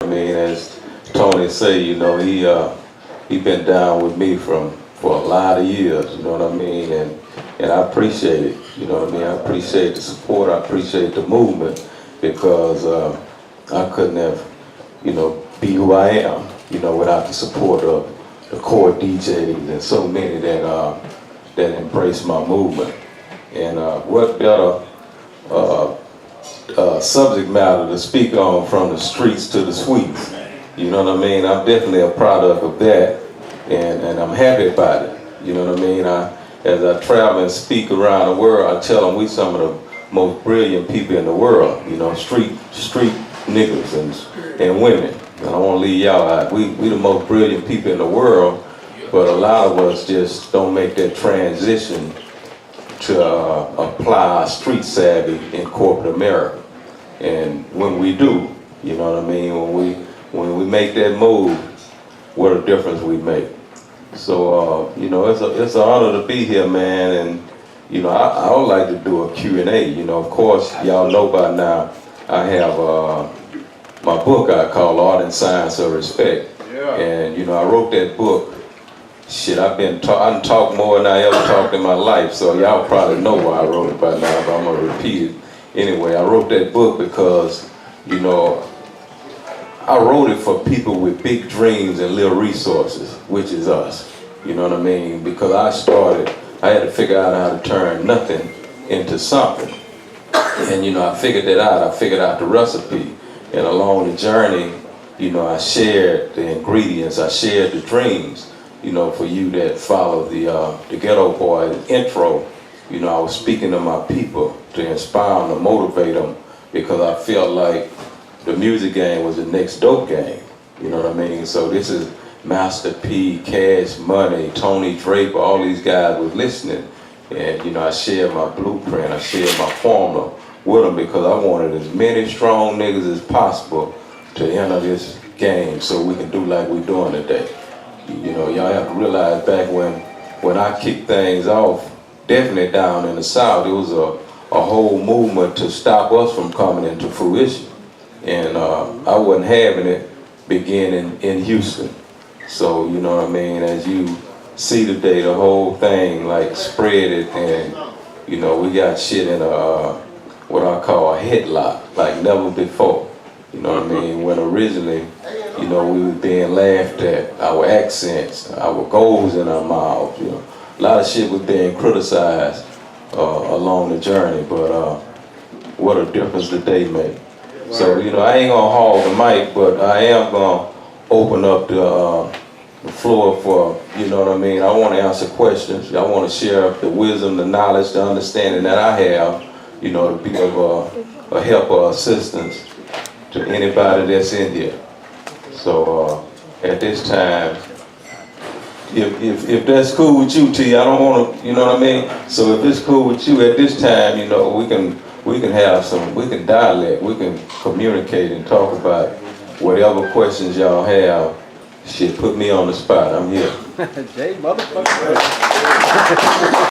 I mean, as Tony say, you know, he been down with me for a lot of years, you know what I mean, and I appreciate it, you know what I mean. I appreciate the support, I appreciate the movement, because I couldn't have, you know, be who I am, you know, without the support of the core DJs and so many that embrace my movement. And what better subject matter to speak on, from the streets to the suites. You know what I mean? I'm definitely a product of that, and I'm happy about it. You know what I mean? As I travel and speak around the world, I tell them we some of the most brilliant people in the world. You know, street niggas and women. And I want to leave y'all out. We the most brilliant people in the world, but a lot of us just don't make that transition to apply our street savvy in corporate America. And when we do, you know what I mean, when we make that move, what a difference we make. So, you know, it's an honor to be here, man. And, you know, I would like to do a Q&A. You know, of course, y'all know by now, I have my book I call Art and Science of Respect. Yeah. And, you know, I wrote that book. Shit, I done talked more than I ever talked in my life, so y'all probably know why I wrote it by now, but I'm gonna repeat it. Anyway, I wrote that book because, you know, I wrote it for people with big dreams and little resources, which is us. You know what I mean? Because I had to figure out how to turn nothing into something. And, you know, I figured that out. I figured out the recipe. And along the journey, you know, I shared the ingredients, I shared the dreams. You know, for you that follow the Ghetto Boy intro, you know, I was speaking to my people to inspire them, to motivate them, because I felt like the music game was the next dope game. You know what I mean? So this is Master P, Cash Money, Tony Draper, all these guys was listening. And, you know, I shared my blueprint, I shared my formula with them, because I wanted as many strong niggas as possible to enter this game so we can do like we're doing today. You know, y'all have to realize back when I kicked things off, definitely down in the South, it was a whole movement to stop us from coming into fruition. And I wasn't having it beginning in Houston. So, you know what I mean, as you see today, the whole thing, like, spread it, and, you know, we got shit in what I call a headlock, like never before. You know what I mean? When originally, you know, we were being laughed at, our accents, our goals in our mouths, you know. A lot of shit was being criticized along the journey, but what a difference the day made. So, you know, I ain't gonna hog the mic, but I am gonna open up the floor for, you know what I mean, I wanna answer questions. I wanna share the wisdom, the knowledge, the understanding that I have, you know, to be of a help or assistance to anybody that's in here. So at this time, if that's cool with you, T, I don't want to, you know what I mean? So if it's cool with you at this time, you know, we can have we can dialect, we can communicate and talk about whatever questions y'all have. Shit, put me on the spot, I'm here. Jay, motherfucker.